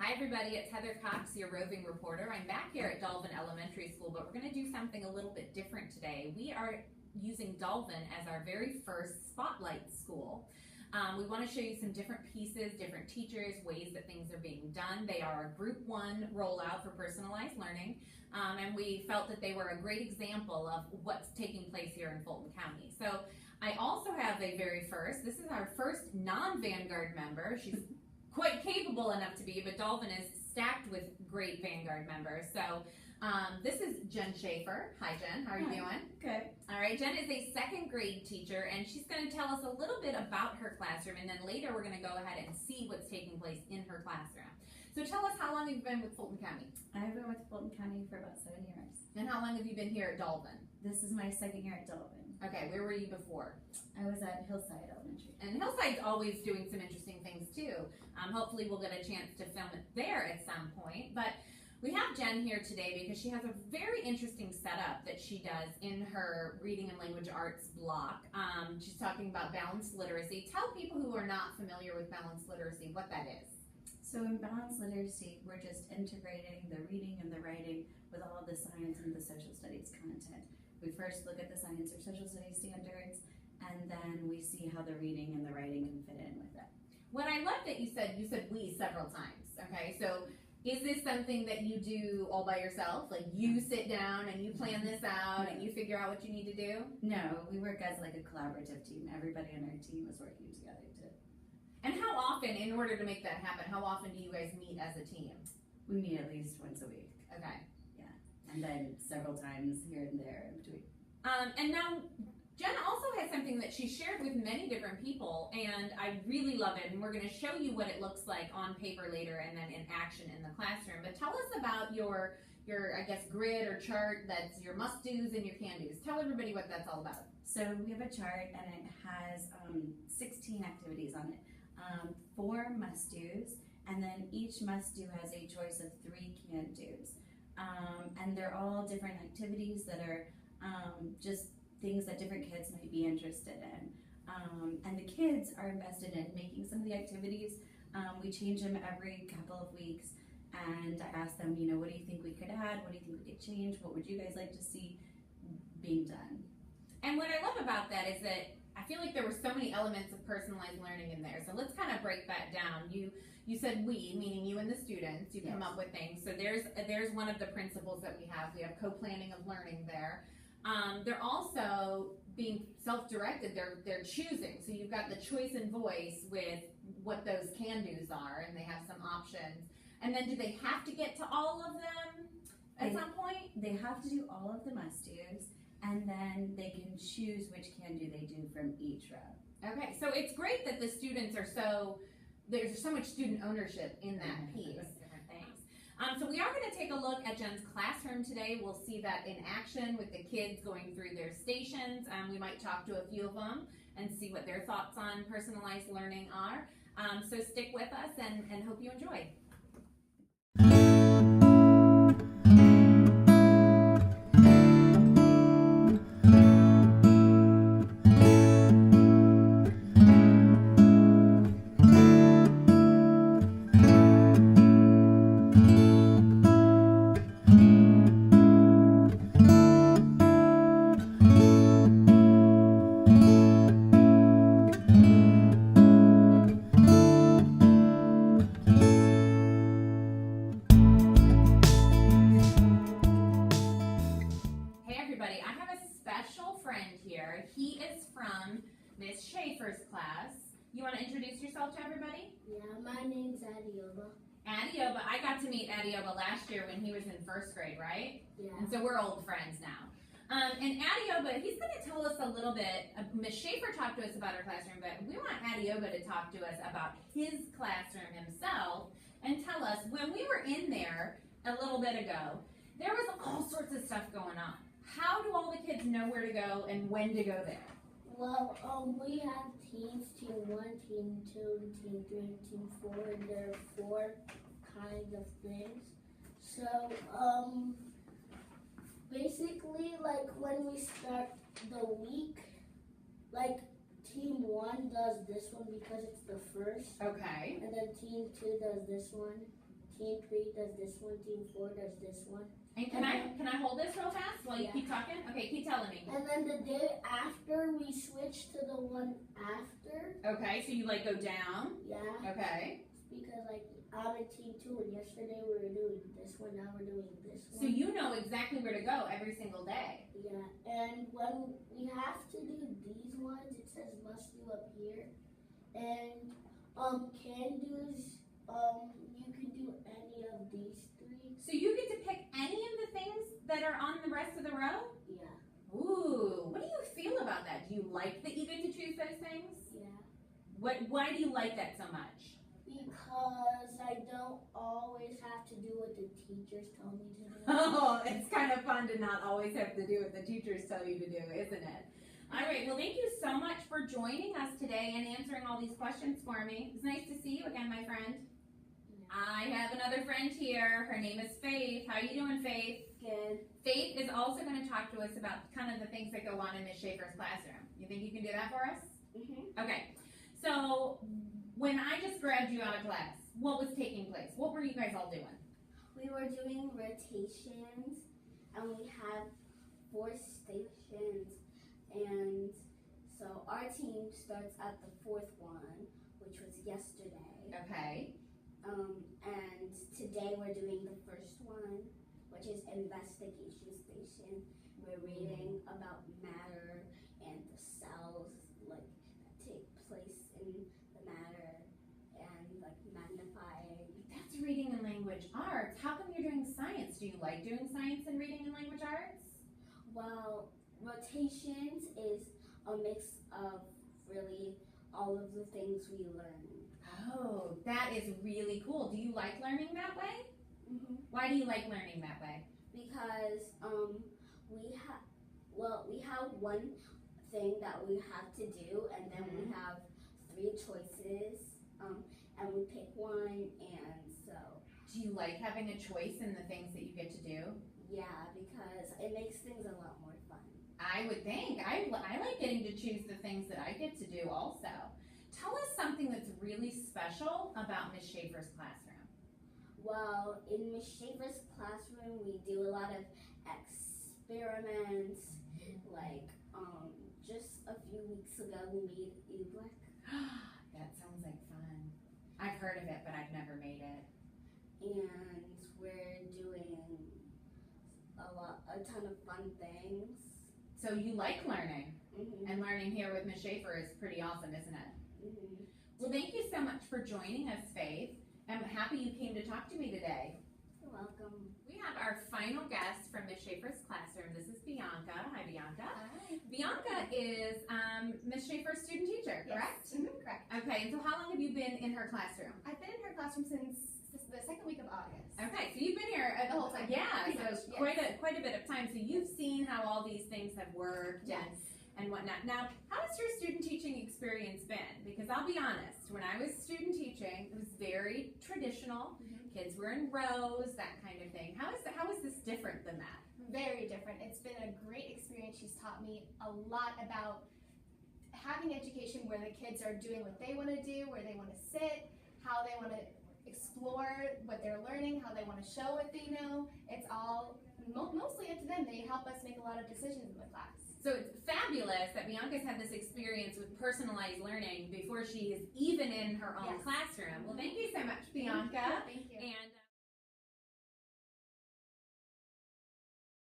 Hi everybody, it's Heather Cox, your roving reporter. I'm back here at Dolvin Elementary School, but we're going to do something a little bit different today. We are using Dolvin as our very first spotlight school. We want to show you some different pieces, different teachers, ways that things are being done. They are our Group 1 rollout for personalized learning, and we felt that they were a great example of what's taking place here in Fulton County. So I also have a very first, this is our first non-Vanguard member. She's quite capable enough to be, but Dolvin is stacked with great Vanguard members. So this is Jen Schaefer. Hi Jen, how are you doing? Good. All right, Jen is a second grade teacher, and she's going to tell us a little bit about her classroom, and then later we're going to go ahead and see what's taking place in her classroom. So tell us, how long have you been with Fulton County? I've been with Fulton County for about 7 years. And how long have you been here at Dolvin? This is my second year at Dolvin. Okay, where were you before? I was at Hillside Elementary. And Hillside's always doing some interesting things too. Hopefully we'll get a chance to film it there at some point. But we have Jen here today because she has a very interesting setup that she does in her reading and language arts block. She's talking about balanced literacy. Tell people who are not familiar with balanced literacy what that is. So in balanced literacy, we're just integrating the reading and the writing with all of the science and the social studies content. We first look at the science or social studies standards, and then we see how the reading and the writing can fit in with it. What I love that you said we several times, okay? So is this something that you do all by yourself? Like you sit down and you plan this out and you figure out what you need to do? No, we work as like a collaborative team. Everybody on our team is working together too. And how often, in order to make that happen, how often do you guys meet as a team? We meet at least once a week. Okay. And then several times here and there in between. And now, Jen also has something that she shared with many different people, and I really love it, and we're going to show you what it looks like on paper later and then in action in the classroom. But tell us about your I guess, grid or chart that's your must-dos and your can-dos. Tell everybody what that's all about. So we have a chart, and it has 16 activities on it. 4 must-dos, and then each must-do has a choice of 3 can-dos. And they're all different activities that are just things that different kids might be interested in. And the kids are invested in making some of the activities. We change them every couple of weeks, and I ask them, what do you think we could add? What do you think we could change? What would you guys like to see being done? And what I love about that is that I feel like there were so many elements of personalized learning in there. So let's kind of break that down. You said we, meaning you and the students, you come up with things. So there's one of the principles that we have. We have co-planning of learning there. They're also being self-directed. They're choosing. So you've got the choice and voice with what those can-dos are, and they have some options. And then do they have to get to all of them at some point? They have to do all of the must-dos, and then they can choose which can-do they do from each row. Okay, so it's great that the students are there's so much student ownership in that piece. Different things. So we are going to take a look at Jen's classroom today. We'll see that in action with the kids going through their stations. We might talk to a few of them and see what their thoughts on personalized learning are. So stick with us and hope you enjoy. He is from Miss Schaefer's class. You want to introduce yourself to everybody? Yeah, my name's Adioba. Adioba, I got to meet Adioba last year when he was in 1st grade, right? Yeah. And so we're old friends now. And Adioba, he's going to tell us a little bit. Miss Schaefer talked to us about her classroom, but we want Adioba to talk to us about his classroom himself and tell us, when we were in there a little bit ago, there was all sorts of stuff going on. How do all the kids know where to go and when to go there? Well, we have teams, team 1, team 2, team 3, and team 4, and there are 4 kinds of things. So, basically, like when we start the week, like team 1 does this one because it's the first. Okay. And then team 2 does this one. team 3 does this one, team 4 does this one. And can I hold this real fast while you keep talking? Okay, keep telling me. And then the day after, we switch to the one after. Okay, so you like go down. Yeah. Okay. Because like I'm in team 2, and yesterday we were doing this one, now we're doing this one. So you know exactly where to go every single day. Yeah, and when we have to do these ones, it says must do up here. And can do's, you can do any of these 3. So you get to pick any of the things that are on the rest of the row? Yeah. Ooh, what do you feel about that? Do you like that you get to choose those things? Yeah. Why do you like that so much? Because I don't always have to do what the teachers tell me to do. Oh, it's kind of fun to not always have to do what the teachers tell you to do, isn't it? All right, well, thank you so much for joining us today and answering all these questions for me. It's nice to see you again, my friend. I have another friend here. Her name is Faith. How you doing, Faith? Good. Faith is also going to talk to us about kind of the things that go on in Miss Schaefer's classroom. You think you can do that for us? Mm-hmm. Okay. So when I just grabbed you out of class, what was taking place? What were you guys all doing? We were doing rotations, and we have 4 stations, and so our team starts at the 4th one, which was yesterday. Okay. And today we're doing the first one, which is investigation station. We're reading about matter and the cells like that take place in the matter and like magnifying. That's reading and language arts. How come you're doing science? Do you like doing science and reading and language arts? Well, rotations is a mix of really all of the things we learn. Oh, that is really cool. Do you like learning that way? Mm-hmm. Why do you like learning that way? Because we have one thing that we have to do, and then we have 3 choices, and we pick one, and so. Do you like having a choice in the things that you get to do? Yeah, because it makes things a lot more fun. I would think. I like getting to choose the things that I get to do also. Tell us something that's really special about Miss Schaefer's classroom. Well, in Miss Schaefer's classroom, we do a lot of experiments. Like, just a few weeks ago, we made oobleck. That sounds like fun. I've heard of it, but I've never made it. And we're doing a ton of fun things. So you like learning, Mm-hmm. and learning here with Miss Schaefer is pretty awesome, isn't it? Mm-hmm. Well, thank you so much for joining us, Faith. I'm happy you came to talk to me today. You're welcome. We have our final guest from Miss Schaefer's classroom. This is Bianca. Hi, Bianca. Hi. Bianca is Miss Schaefer's student teacher, correct? Yes. Mm-hmm. Correct. Okay, and so how long have you been in her classroom? I've been in her classroom since the second week of August. Okay, so you've been here The whole time. Yeah, Pretty so much, yes. quite a bit of time. So you've seen how all these things have worked and whatnot. Now, how has your student teaching experience been? Because I'll be honest, when I was student teaching, it was very traditional. Mm-hmm. Kids were in rows, that kind of thing. How is this different than that? Very different. It's been a great experience. She's taught me a lot about having education where the kids are doing what they want to do, where they want to sit, how they want to explore what they're learning, how they want to show what they know. It's all mostly up to them. They help us make a lot of decisions in the class. So it's fabulous that Bianca's had this experience with personalized learning before she is even in her own Yes. classroom. Well, thank you so much, Bianca.